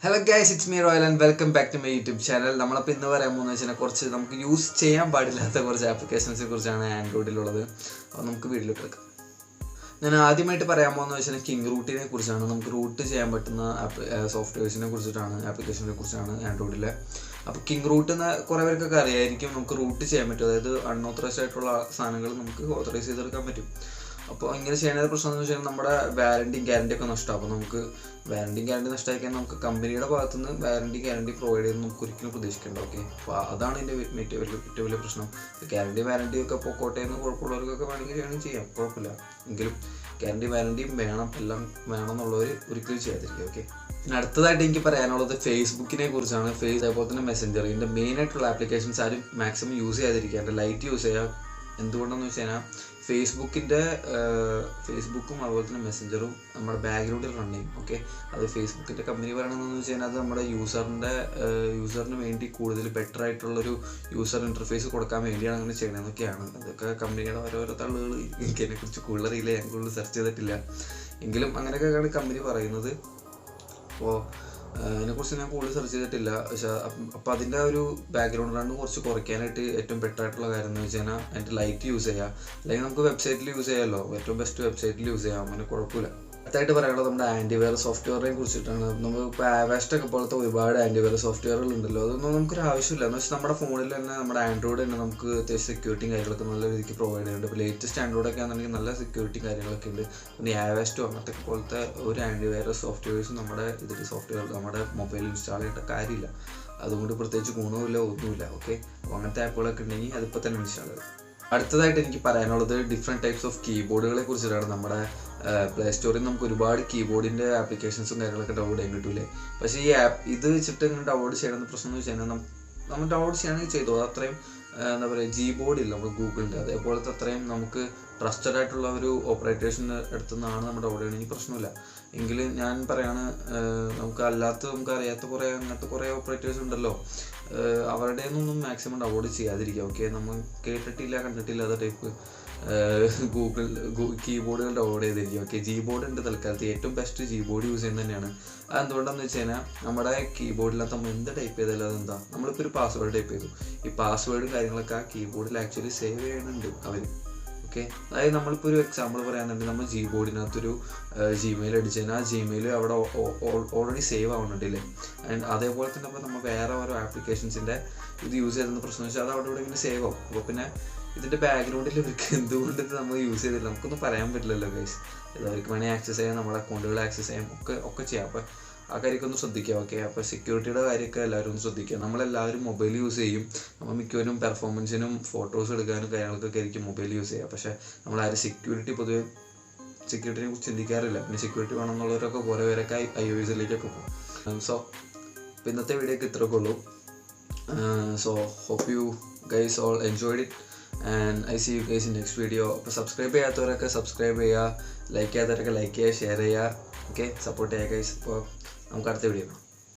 Hello guys, it's me Royal and welcome back to my YouTube channel. നമ്മളപ്പോൾ ഇന്ന് പറയാൻ പോകുന്നത് വെച്ചാൽ കുറച്ച് നമുക്ക് യൂസ് ചെയ്യാൻ പാടില്ലാത്ത കുറച്ച് ആപ്ലിക്കേഷൻസിനെ കുറിച്ചാണ് ആൻഡ്രോയിഡിലുള്ളത്. അപ്പോൾ നമുക്ക് വീഡിയോയിലേക്ക് കിടക്കാം. ഞാൻ ആദ്യമായിട്ട് പറയാൻ പോകുന്നത് വെച്ചാൽ കിങ് റൂട്ടിനെ കുറിച്ചാണ്. നമുക്ക് റൂട്ട് ചെയ്യാൻ പറ്റുന്ന സോഫ്റ്റ്വെയർസിനെ കുറിച്ചിട്ടാണ്, ആപ്ലിക്കേഷനെ കുറിച്ചാണ് ആൻഡ്രോയിഡിലെ. അപ്പോൾ കിങ് റൂട്ട് എന്ന് കുറേ പേർക്കൊക്കെ അറിയായിരിക്കും. നമുക്ക് റൂട്ട് ചെയ്യാൻ പറ്റും, അതായത് അൺഓത്തറൈസ്ഡ് ആയിട്ടുള്ള സാധനങ്ങൾ നമുക്ക് ഓത്തറൈസ് ചെയ്തെടുക്കാൻ പറ്റും. അപ്പോൾ ഇങ്ങനെ ചെയ്യുന്ന പ്രശ്നം എന്ന് വെച്ചാൽ നമ്മുടെ ഗ്യാരണ്ടി ഒക്കെ നഷ്ടമാകും. അപ്പോൾ നമുക്ക് ഗ്യാരണ്ടി നഷ്ടമാക്കിയാൽ നമുക്ക് കമ്പനിയുടെ ഭാഗത്തുനിന്ന് ഗ്യാരണ്ടി പ്രൊവൈഡ് ചെയ്യുന്നത് നമുക്ക് ഒരിക്കലും പ്രതീക്ഷിക്കേണ്ട. ഓക്കെ, അപ്പോൾ അതാണ് ഇതിൻ്റെ ഏറ്റവും വലിയ പ്രശ്നം. വാറണ്ടി ഒക്കെ പൊക്കോട്ടെ എന്ന് കുഴപ്പമുള്ളവർക്കൊക്കെ വേണമെങ്കിൽ ചെയ്യാം, കുഴപ്പമില്ല. എങ്കിലും വാറണ്ടിയും വേണം, എല്ലാം വേണം എന്നുള്ളവർ ഒരിക്കലും ചെയ്യാതിരിക്കുക. ഓക്കെ, പിന്നെ അടുത്തതായിട്ട് എനിക്ക് പറയാനുള്ളത് ഫേസ്ബുക്കിനെ കുറിച്ചാണ്. അതേപോലെ തന്നെ മെസ്സഞ്ചർ, ഇതിൻ്റെ മെയിനായിട്ടുള്ള ആപ്ലിക്കേഷൻസ് ആരും മാക്സിമം യൂസ് ചെയ്യാതിരിക്കുക, ലൈറ്റ് യൂസ് ചെയ്യുക. എന്തുകൊണ്ടെന്ന് വെച്ച് കഴിഞ്ഞാൽ ഫേസ്ബുക്കും അതുപോലെ തന്നെ മെസ്സഞ്ചറും നമ്മുടെ ബാക്ക്ഗ്രൗണ്ടിൽ റൺ ചെയ്യും. ഓക്കെ, അത് ഫേസ്ബുക്കിൻ്റെ കമ്പനി പറയണമെന്ന് വെച്ച് കഴിഞ്ഞാൽ അത് നമ്മുടെ യൂസറിന് വേണ്ടി കൂടുതൽ ബെറ്റർ ആയിട്ടുള്ളൊരു യൂസർ ഇൻ്റർഫേസ് കൊടുക്കാൻ വേണ്ടിയാണ് അങ്ങനെ ചെയ്യണമെന്നൊക്കെയാണ്. അതൊക്കെ കമ്പനിയുടെ ഓരോരോ തള്ളുകൾ. എനിക്ക് അതിനെക്കുറിച്ച് കൂടുതൽ അറിയില്ല, ഞാൻ കൂടുതൽ സെർച്ച് ചെയ്തിട്ടില്ല. എങ്കിലും അങ്ങനെയൊക്കെയാണ് കമ്പനി പറയുന്നത്. അപ്പോൾ അതിനെക്കുറിച്ച് ഞാൻ കൂടുതൽ സെർച്ച് ചെയ്തിട്ടില്ല. പക്ഷേ അപ്പോൾ അതിൻ്റെ ഒരു ബാക്ക്ഗ്രൗണ്ട് റണ്ണ് കുറച്ച് കുറയ്ക്കാനായിട്ട് ഏറ്റവും ബെറ്റർ ആയിട്ടുള്ള കാര്യം എന്ന് വെച്ച് കഴിഞ്ഞാൽ അതിൻ്റെ ലൈറ്റ് യൂസ് ചെയ്യുക. അല്ലെങ്കിൽ നമുക്ക് വെബ്സൈറ്റിൽ യൂസ് ചെയ്യാമല്ലോ, ഏറ്റവും ബെസ്റ്റ് വെബ്സൈറ്റിൽ യൂസ് ചെയ്യാം, അങ്ങനെ കുഴപ്പമില്ല. അടുത്തായിട്ട് പറയാനുള്ളത് നമ്മുടെ ആൻറ്റിവൈറസ് സോഫ്റ്റ്വെയറിനെ കുറിച്ചിട്ടാണ്. നമുക്ക് ഇപ്പോൾ ആവാസ്റ്റൊക്കെ പോലത്തെ ഒരുപാട് ആൻറ്റിവൈറസ് സോഫ്റ്റ്വെയറുകൾ ഉണ്ടല്ലോ, അതൊന്നും നമുക്കൊരു ആവശ്യമില്ല. എന്ന് വെച്ചാൽ നമ്മുടെ ഫോണിൽ തന്നെ, നമ്മുടെ ആൻഡ്രോയിഡ് തന്നെ നമുക്ക് അത്യാവശ്യം സെക്യൂരിറ്റിയും കാര്യങ്ങളൊക്കെ നല്ല രീതിക്ക് പ്രൊവൈഡ് ചെയ്യുന്നുണ്ട്. ഇപ്പോൾ ലേറ്റസ്റ്റ് ആൻഡ്രോയിഡൊക്കെ ആണെന്നുണ്ടെങ്കിൽ നല്ല സെക്യൂരിറ്റിയും കാര്യങ്ങളൊക്കെ ഉണ്ട്. പിന്നെ ആവാസ്റ്റോ അങ്ങനത്തെ പോലത്തെ ഒരു ആൻറ്റിവൈറസ് സോഫ്റ്റ്വെയർസും നമ്മുടെ നമ്മുടെ മൊബൈലിൽ ഇൻസ്റ്റാൾ ചെയ്യേണ്ട കാര്യമില്ല. അതുകൊണ്ട് പ്രത്യേകിച്ച് ഗുണവുമില്ല, ഒന്നുമില്ല. ഓക്കെ, അപ്പോൾ അങ്ങനത്തെ ആപ്പുകളൊക്കെ ഉണ്ടെങ്കിൽ അതിപ്പോൾ തന്നെ ഇൻസ്റ്റാൾ ചെയ്യും. അടുത്തതായിട്ട് എനിക്ക് പറയാനുള്ളത് ഡിഫറെൻറ്റ് ടൈപ്സ് ഓഫ് കീബോർഡുകളെ കുറിച്ചിട്ടാണ്. നമ്മുടെ പ്ലേ സ്റ്റോറിൽ നമുക്ക് ഒരുപാട് കീബോർഡിൻ്റെ ആപ്ലിക്കേഷൻസും കാര്യങ്ങളൊക്കെ ഡൗൺലോഡ് ചെയ്യാൻ കിട്ടൂലേ. പക്ഷേ ഈ ഇത് വെച്ചിട്ട് ഇങ്ങനെ ഡൗൺലോഡ് ചെയ്യണമെന്ന് പ്രശ്നം എന്ന് വെച്ച് കഴിഞ്ഞാൽ നമ്മൾ ഡൗൺലോഡ് ചെയ്യണമെങ്കിൽ ചെയ്തു, അത്രയും എന്താ പറയുക, Gboard ഇല്ല നമ്മൾ ഗൂഗിളിൻ്റെ, അതേപോലത്തെ അത്രയും നമുക്ക് ട്രസ്റ്റഡ് ആയിട്ടുള്ള ഒരു ഓപ്പറേറ്റേഴ്സിൻ്റെ അടുത്തു നിന്നാണ് നമ്മൾ ഡൗൺലോഡ് ചെയ്യണമെങ്കിൽ പ്രശ്നമില്ല. എങ്കിലും ഞാൻ പറയാണ്, നമുക്ക് അറിയാത്ത അങ്ങനത്തെ കുറേ ഓപ്പറേറ്റേഴ്സ് ഉണ്ടല്ലോ, അവരുടെ ഒന്നും മാക്സിമം ഡൗൺലോഡ് ചെയ്യാതിരിക്കുക. ഓക്കെ, നമ്മൾ കണ്ടിട്ടില്ലാത്ത ടൈപ്പ് കീബോർഡുകൾ ഡൗൺലോഡ് ചെയ്തിരിക്കും. ഓക്കെ, Gboard ഉണ്ട് തൽക്കാലത്ത്. ഏറ്റവും ബെസ്റ്റ് Gboard യൂസ് ചെയ്യുന്നത് തന്നെയാണ്. അതെന്തുകൊണ്ടാണെന്ന് വെച്ച് കഴിഞ്ഞാൽ നമ്മുടെ കീബോർഡിനകത്ത് നമ്മൾ എന്ത് ടൈപ്പ് ചെയ്താലും അതെന്താ, നമ്മളിപ്പോൾ ഒരു പാസ്വേഡ് ടൈപ്പ് ചെയ്തു, ഈ പാസ്വേഡും കാര്യങ്ങളൊക്കെ ആ കീബോർഡിൽ ആക്ച്വലി സേവ് ചെയ്യുന്നുണ്ട് അവർ. ഓക്കെ, അതായത് നമ്മളിപ്പോൾ ഒരു എക്സാമ്പിൾ പറയാന്നുണ്ടെങ്കിൽ നമ്മൾ Gboardനകത്തൊരു ജിമെയിൽ അടിച്ചു കഴിഞ്ഞാൽ ആ ജിമെയിൽ അവിടെ ഓൾറെഡി സേവ് ആവുന്നുണ്ടല്ലേ. ആൻഡ് അതേപോലെ തന്നെ ഇപ്പോൾ നമ്മൾ വേറെ ഓരോ ആപ്ലിക്കേഷൻസിൻ്റെ ഇത് യൂസ് ചെയ്തെന്ന പ്രശ്നം വെച്ചാൽ അത് അവിടെ ഇങ്ങനെ സേവ് ആവും. അപ്പോൾ പിന്നെ ഇതിൻ്റെ ബാക്ക്ഗ്രൗണ്ടിൽ ഇവർക്ക് എന്തുകൊണ്ട് ഇത് നമ്മൾ യൂസ് ചെയ്തില്ല നമുക്കൊന്നും പറയാൻ പറ്റില്ലല്ലോ ഗൈസ്. അവർക്ക് വേണമെങ്കിൽ ആക്സസ് ചെയ്യാം, നമ്മുടെ അക്കൗണ്ടുകൾ ആക്സസ് ചെയ്യാം, ഒക്കെ ചെയ്യാം. അപ്പോൾ ആ കാര്യമൊക്കെ ഒന്ന് ശ്രദ്ധിക്കുക. ഓക്കെ, അപ്പോൾ സെക്യൂരിറ്റിയുടെ കാര്യമൊക്കെ എല്ലാവരും ഒന്ന് ശ്രദ്ധിക്കുക. നമ്മളെല്ലാവരും മൊബൈൽ യൂസ് ചെയ്യും, നമ്മൾ മിക്കവരും പെർഫോമൻസിനും ഫോട്ടോസ് എടുക്കാനും കാര്യങ്ങൾക്കൊക്കെ ആയിരിക്കും മൊബൈൽ യൂസ് ചെയ്യുക. പക്ഷേ നമ്മളാരും സെക്യൂരിറ്റിനെ കുറിച്ച് ചിന്തിക്കാറില്ല. പിന്നെ സെക്യൂരിറ്റി വേണമെന്നുള്ളവരൊക്കെ കുറേ പേരൊക്കെ iOS-ലേക്കൊക്കെ പോകും. സോ അപ്പോൾ ഇന്നത്തെ വീഡിയോക്ക് ഇത്രയൊക്കെ ഉള്ളൂ. So hope you guys all enjoyed it and I see you guys in next video. അപ്പോൾ സബ്സ്ക്രൈബ് ചെയ്യാത്തവരൊക്കെ സബ്സ്ക്രൈബ് ചെയ്യുക, ലൈക്ക് ചെയ്യാത്തവരൊക്കെ ലൈക്ക് ചെയ്യുക, ഷെയർ ചെയ്യുക. ഓക്കെ, സപ്പോർട്ട് ചെയ്യുക ഗൈസ്. അപ്പോൾ നമുക്ക് അടുത്ത വീഡിയോ കാണാം.